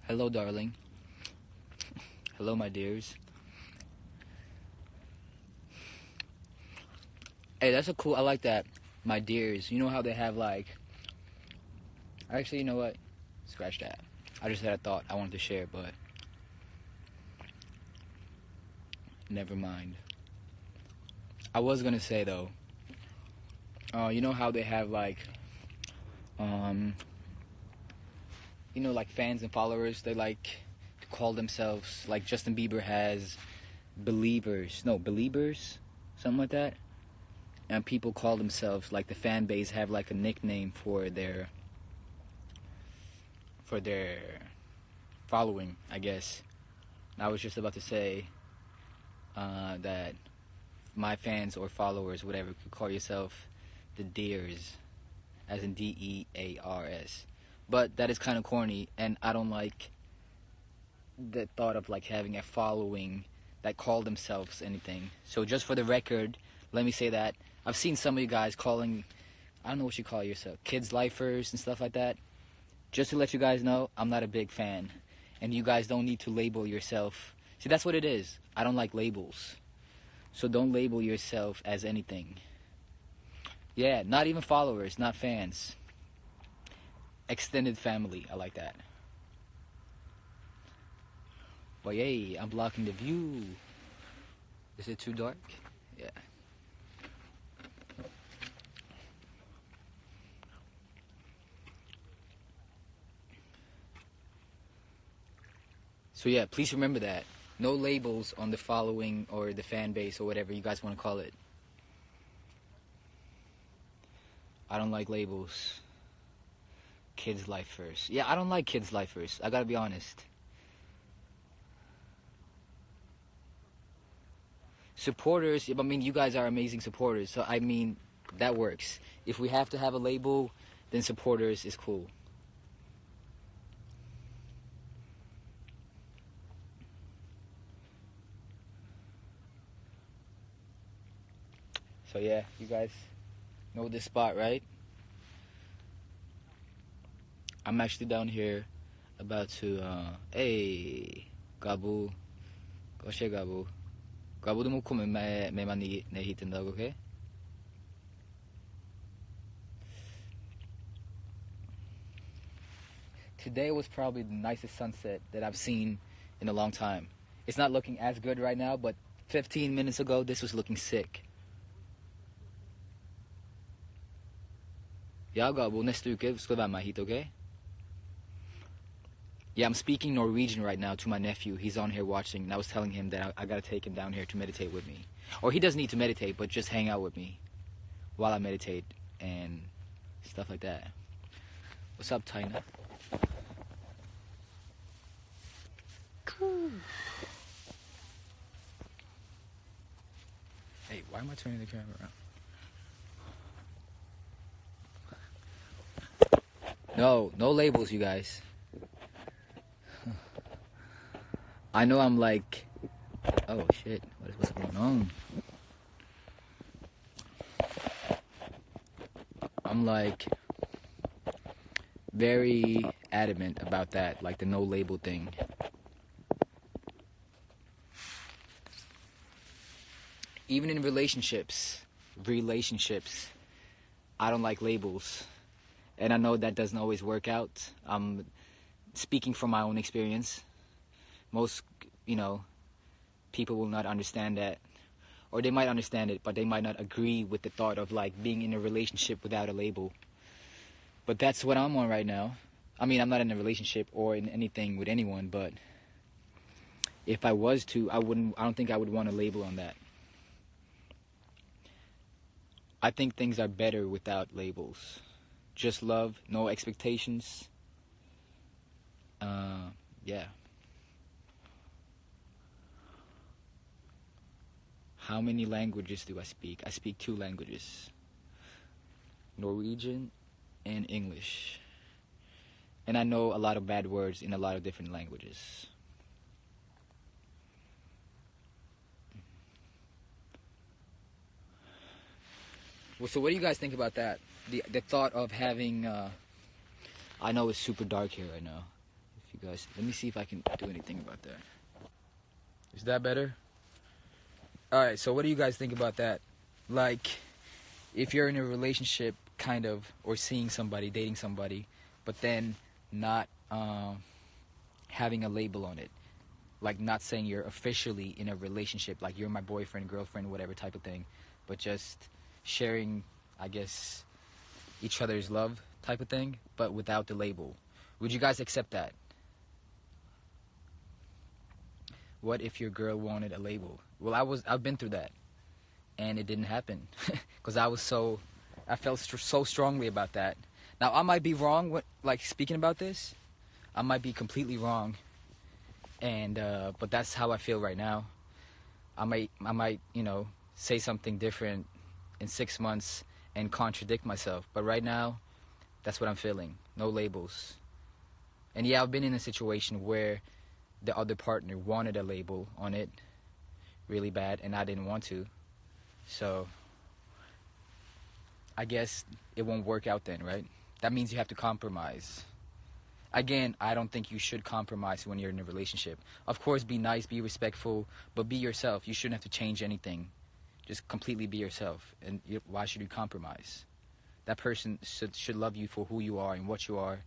Hello, darling. Hello, my dears. Hey, that's a cool. I like that. My dears. You know how they have like. Actually, you know what? Scratch that. I just had a thought I wanted to share, but never mind. I was gonna say though. You know how they have like, um, like fans and followers. They like to call themselves like Justin Bieber has believers. No, believers, something like that. And people call themselves like the fan base have like a nickname for their following, I guess. And I was just about to say that my fans or followers, whatever, could call yourself the Deers, as in Dears. But that is kind of corny, and I don't like the thought of like having a following that call themselves anything. So just for the record, let me say that I've seen some of you guys calling, I don't know what you call yourself, kids lifers and stuff like that. Just to let you guys know, I'm not a big fan. And you guys don't need to label yourself. See, that's what it is. I don't like labels. So don't label yourself as anything. Yeah, not even followers, not fans. Extended family, I like that. But yay, I'm blocking the view. Is it too dark? Yeah. So yeah, please remember that. No labels on the following or the fan base or whatever you guys want to call it. I don't like labels. Kids life first. Yeah, I don't like kids life first. I gotta be honest. Supporters, I mean, you guys are amazing supporters. So, I mean, that works. If we have to have a label, then supporters is cool. So, yeah, you guys know this spot, right? I'm actually down here about to, hey, Gabu. Goshe Gabu. Gabu mo kume me mani ne hitindag, okay? Today was probably the nicest sunset that I've seen in a long time. It's not looking as good right now, but 15 minutes ago, this was looking sick. Ja, Gabu, neste uke skal du være med hit, okay? Yeah, I'm speaking Norwegian right now to my nephew. He's on here watching, and I was telling him that I gotta take him down here to meditate with me. Or he doesn't need to meditate, but just hang out with me while I meditate and stuff like that. What's up, Tina? Cool. Hey, why am I turning the camera around? No labels, you guys. I know I'm like, oh shit, what's going on? I'm like very adamant about that, like the no label thing. Even in relationships, I don't like labels. And I know that doesn't always work out. I'm speaking from my own experience. Most, people will not understand that. Or they might understand it, but they might not agree with the thought of like being in a relationship without a label. But that's what I'm on right now. I mean, I'm not in a relationship or in anything with anyone, but if I was to, I don't think I would want a label on that. I think things are better without labels. Just love, no expectations. Yeah. How many languages do I speak? I speak 2 languages. Norwegian and English. And I know a lot of bad words in a lot of different languages. Well, so what do you guys think about that? The thought of having, I know it's super dark here right now. If you guys. Let me see if I can do anything about that. Is that better? Alright, so what do you guys think about that? Like, if you're in a relationship, kind of, or seeing somebody, dating somebody, but then not having a label on it. Like, not saying you're officially in a relationship, like you're my boyfriend, girlfriend, whatever type of thing, but just sharing, I guess, each other's love type of thing, but without the label. Would you guys accept that? What if your girl wanted a label? Well, I've been through that, and it didn't happen, because I felt so strongly about that. Now, I might be wrong, like, speaking about this. I might be completely wrong, and but that's how I feel right now. I might, you know, say something different in 6 months and contradict myself, but right now, that's what I'm feeling. No labels. And yeah, I've been in a situation where the other partner wanted a label on it really bad, and I didn't want to. So I guess it won't work out then, right? That means you have to compromise. Again, I don't think you should compromise when you're in a relationship. Of course, be nice, be respectful, but be yourself. You shouldn't have to change anything. Just completely be yourself. And why should you compromise? That person should love you for who you are and what you are,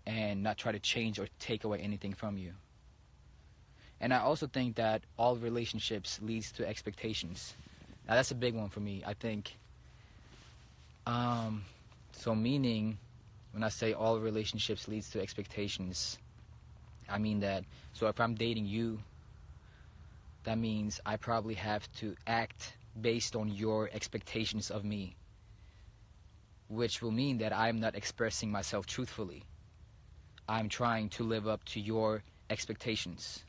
and not try to change or take away anything from you. And I also think that all relationships leads to expectations. Now, that's a big one for me. I think, so meaning, when I say all relationships leads to expectations, I mean that, so if I'm dating you, that means I probably have to act based on your expectations of me, which will mean that I'm not expressing myself truthfully. I'm trying to live up to your expectations.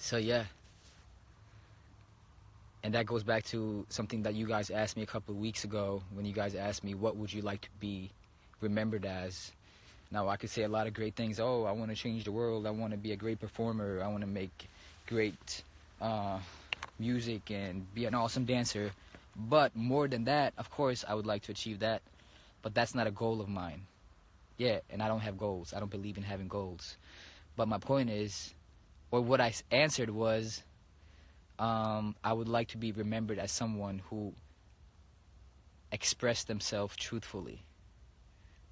So yeah, and that goes back to something that you guys asked me a couple of weeks ago, when you guys asked me, what would you like to be remembered as? Now, I could say a lot of great things. Oh, I want to change the world. I want to be a great performer. I want to make great music and be an awesome dancer. But more than that, of course, I would like to achieve that. But that's not a goal of mine. Yeah, and I don't have goals. I don't believe in having goals. But my point is, or what I answered was, I would like to be remembered as someone who expressed themselves truthfully,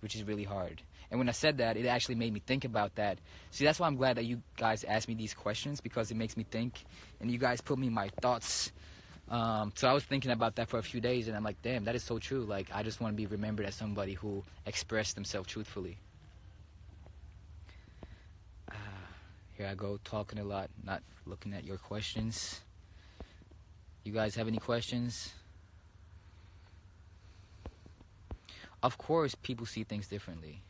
which is really hard. And when I said that, it actually made me think about that. See, that's why I'm glad that you guys asked me these questions, because it makes me think, and you guys put me in my thoughts. So I was thinking about that for a few days, and I'm like, damn, that is so true. Like, I just want to be remembered as somebody who expressed themselves truthfully. Here I go, talking a lot, not looking at your questions. You guys have any questions? Of course, people see things differently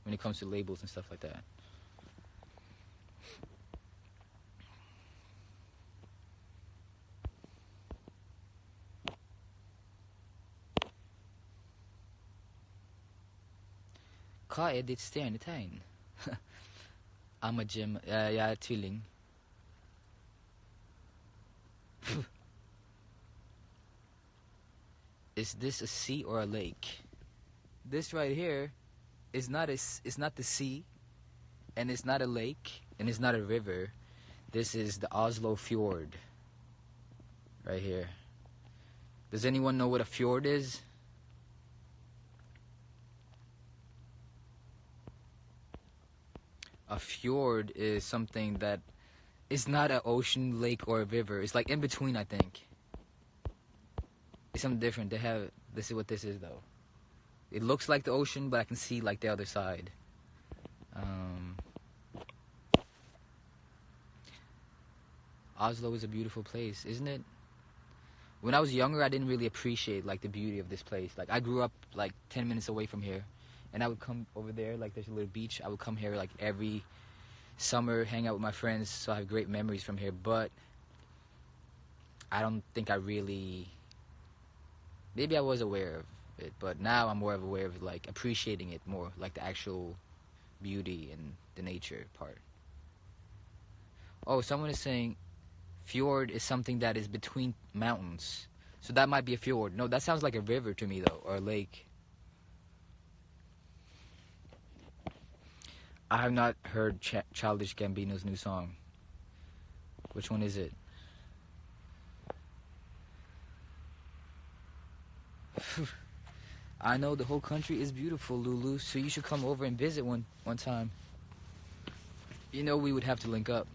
when it comes to labels and stuff like that. Hva er ditt stjernetegn? I'm a Gem. Jeg er tvilling. Is this a sea or a lake? This right here is not it's not the sea, and it's not a lake, and it's not a river. This is the Oslo Fjord. Right here. Does anyone know what a fjord is? A fjord is something that is not an ocean, lake, or a river. It's like in between, I think. It's something different. This is what this is, though. It looks like the ocean, but I can see like the other side. Oslo is a beautiful place, isn't it? When I was younger, I didn't really appreciate like the beauty of this place. Like, I grew up like 10 minutes away from here, and I would come over there, like there's a little beach. I would come here like every summer, hang out with my friends, so I have great memories from here. But I don't think I really, maybe I was aware of it, but now I'm more aware of like appreciating it more, like the actual beauty and the nature part. Oh, someone is saying fjord is something that is between mountains, so that might be a fjord. No, that sounds like a river to me though, or a lake. I have not heard Childish Gambino's new song. Which one is it? I know the whole country is beautiful, Lulu, so you should come over and visit one time. You know we would have to link up.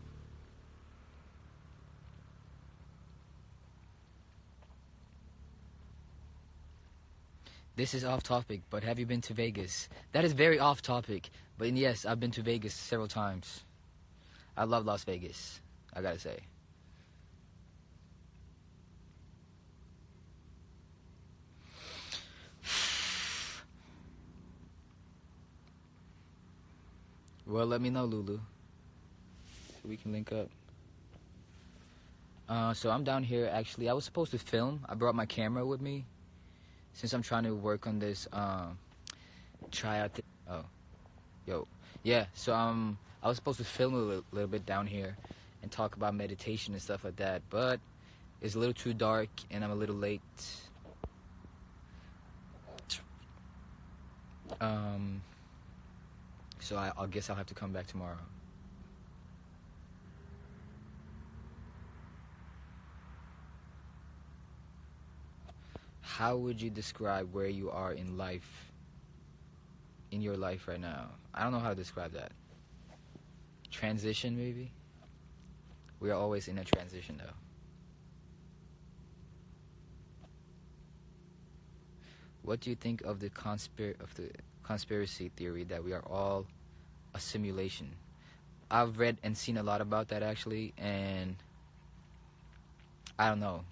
This is off topic, but have you been to Vegas? That is very off topic, but yes, I've been to Vegas several times. I love Las Vegas, I gotta say. Well, let me know, Lulu, so we can link up. So I'm down here, actually. I was supposed to film. I brought my camera with me, since I'm trying to work on this, tryout thing. Oh, yo. Yeah, so, I was supposed to film a little bit down here and talk about meditation and stuff like that, but it's a little too dark and I'm a little late. So I'll guess I'll have to come back tomorrow. How would you describe where you are in life, in your life right now? I don't know how to describe that. Transition, maybe? We are always in a transition, though. What do you think of the conspiracy theory that we are all a simulation? I've read and seen a lot about that, actually, and I don't know.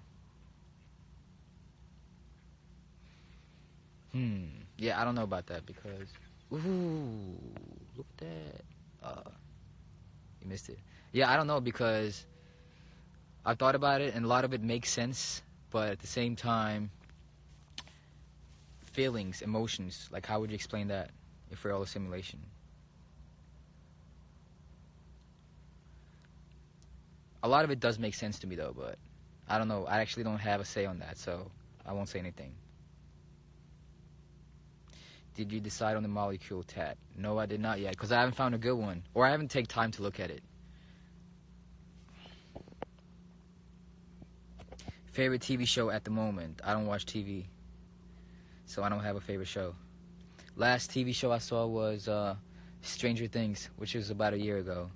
Yeah, I don't know about that because... Ooh, look at that. You missed it. Yeah, I don't know because I thought about it and a lot of it makes sense, but at the same time, feelings, emotions, like how would you explain that if we're all a simulation? A lot of it does make sense to me though, but I don't know. I actually don't have a say on that, so I won't say anything. Did you decide on the molecule tat? No, I did not yet, because I haven't found a good one, or I haven't taken time to look at it. Favorite TV show at the moment? I don't watch TV, so I don't have a favorite show. Last TV show I saw was Stranger Things, which was about a year ago.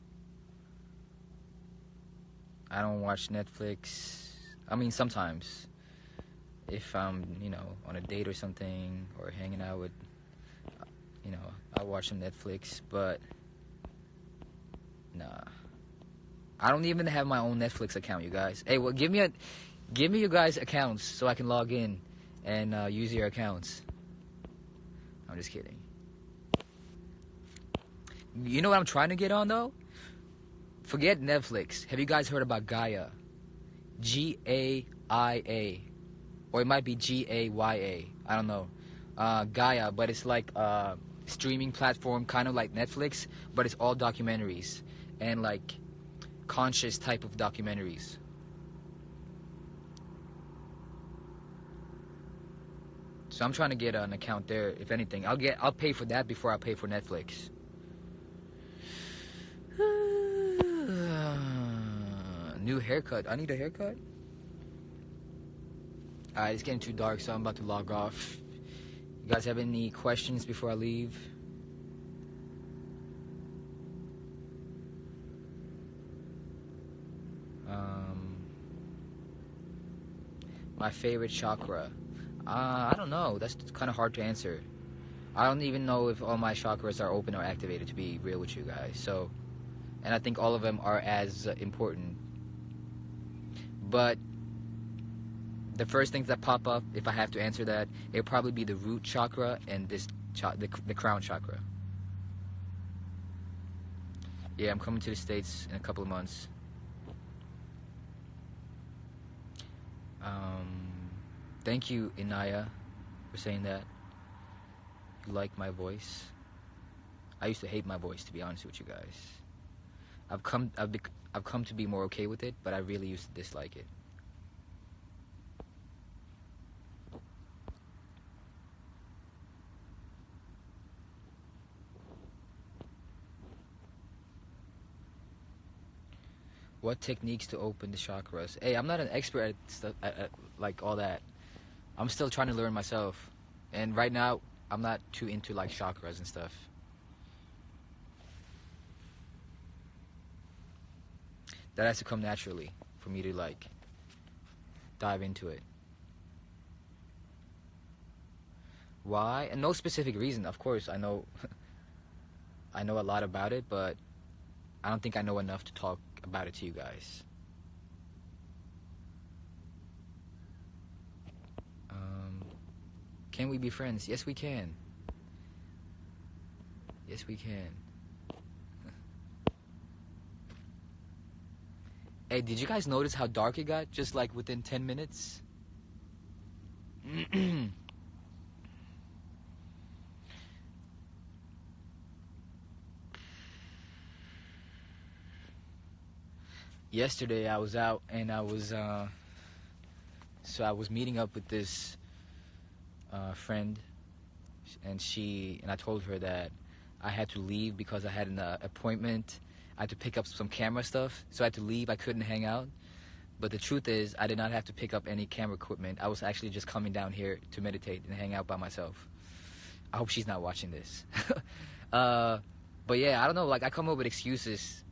I don't watch Netflix. I mean, sometimes. If I'm, on a date or something, or hanging out with, I watch some Netflix, but nah. I don't even have my own Netflix account, you guys. Hey, well, give me your guys' accounts so I can log in and use your accounts. I'm just kidding. You know what I'm trying to get on, though? Forget Netflix. Have you guys heard about Gaia? Gaia. Or it might be Gaya. I don't know. Gaia, but it's like a streaming platform, kind of like Netflix, but it's all documentaries and like conscious type of documentaries. So I'm trying to get an account there. If anything, I'll pay for that before I pay for Netflix. New haircut. I need a haircut. Alright, it's getting too dark, so I'm about to log off. You guys have any questions before I leave? My favorite chakra. I don't know. That's kind of hard to answer. I don't even know if all my chakras are open or activated, to be real with you guys. So, and I think all of them are as important. But the first things that pop up, if I have to answer that, it'll probably be the root chakra and the crown chakra. Yeah, I'm coming to the States in a couple of months. Thank you, Inaya, for saying that. You like my voice. I used to hate my voice, to be honest with you guys. I've come to be more okay with it, but I really used to dislike it. What techniques to open the chakras? Hey, I'm not an expert at stuff like all that. I'm still trying to learn myself, and right now I'm not too into like chakras and stuff. That has to come naturally for me to like dive into it. Why? And no specific reason. Of course, I know I know a lot about it, but I don't think I know enough to talk about it to you guys. Can we be friends? Yes, we can. Yes, we can. Hey, did you guys notice how dark it got just like within 10 minutes? Yesterday I was out and I was meeting up with this friend, and I told her that I had to leave because I had an appointment. I had to pick up some camera stuff, so I had to leave. I couldn't hang out. But the truth is, I did not have to pick up any camera equipment. I was actually just coming down here to meditate and hang out by myself. I hope she's not watching this. But yeah, I don't know. Like, I come up with excuses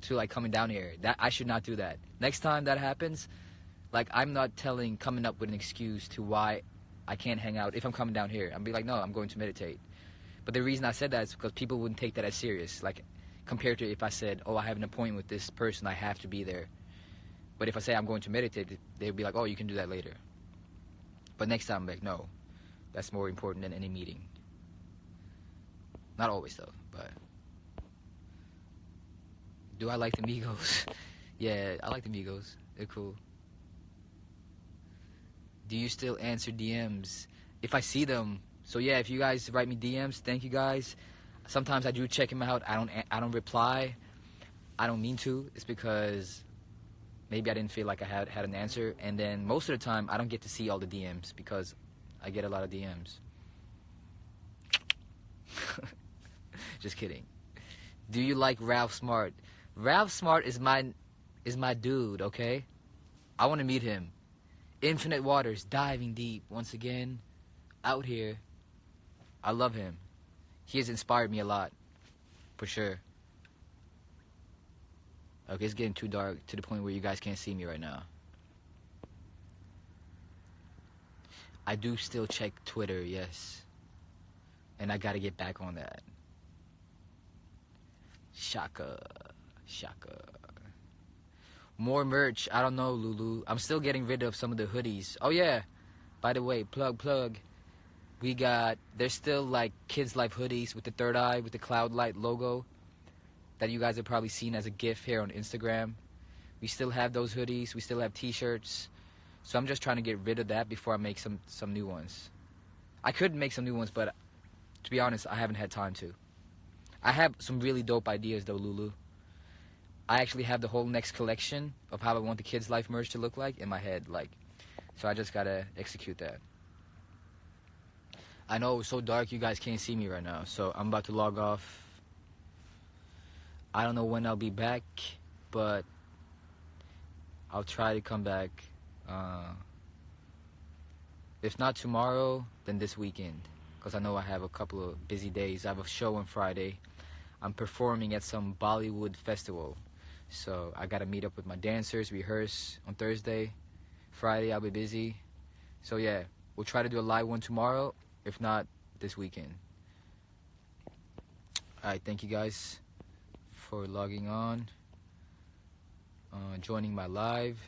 to like coming down here. That I should not do that. Next time that happens, like, I'm not coming up with an excuse to why I can't hang out if I'm coming down here. I'll be like, no, I'm going to meditate. But the reason I said that is because people wouldn't take that as serious. Like, compared to if I said, oh, I have an appointment with this person, I have to be there. But if I say I'm going to meditate, they'd be like, oh, you can do that later. But next time, I'm like, no, that's more important than any meeting. Not always, though, but... Do I like the Migos? Yeah, I like the Migos. They're cool. Do you still answer DMs? If I see them. So yeah, if you guys write me DMs, thank you guys. Sometimes I do check them out. I don't reply. I don't mean to. It's because maybe I didn't feel like I had an answer. And then most of the time, I don't get to see all the DMs because I get a lot of DMs. Just kidding. Do you like Ralph Smart? Ralph Smart is my dude, okay? I want to meet him. Infinite waters, diving deep, once again, out here. I love him. He has inspired me a lot, for sure. Okay, it's getting too dark to the point where you guys can't see me right now. I do still check Twitter, yes. And I gotta get back on that. Shaka. More merch. I don't know, Lulu. I'm still getting rid of some of the hoodies. Oh yeah, by the way, plug. There's still like Kids Life hoodies with the third eye with the Cloud Light logo that you guys have probably seen as a GIF here on Instagram. We still have those hoodies. We still have t-shirts. So I'm just trying to get rid of that before I make some new ones. I could make some new ones, but to be honest, I haven't had time to. I have some really dope ideas though, Lulu. I actually have the whole next collection of how I want the Kids Life merch to look like in my head, so I just gotta execute that. I know it's so dark you guys can't see me right now, so I'm about to log off. I don't know when I'll be back, but I'll try to come back. If not tomorrow, then this weekend, because I know I have a couple of busy days. I have a show on Friday. I'm performing at some Bollywood festival. So I gotta meet up with my dancers, rehearse on Thursday. Friday I'll be busy. So yeah, we'll try to do a live one tomorrow, if not this weekend. Alright, thank you guys for logging on, joining my live.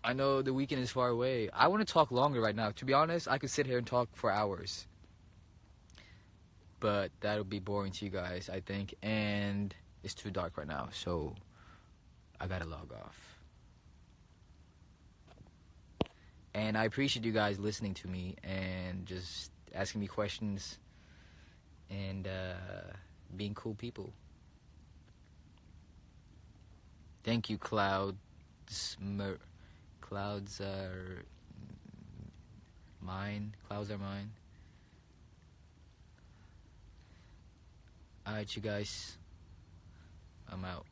I know the weekend is far away. I want to talk longer right now. To be honest, I could sit here and talk for hours. But that'll be boring to you guys, I think. And it's too dark right now, so I gotta log off. And I appreciate you guys listening to me and just asking me questions and being cool people. Thank you, Clouds are mine. Clouds are mine. Alright, you guys. I'm out.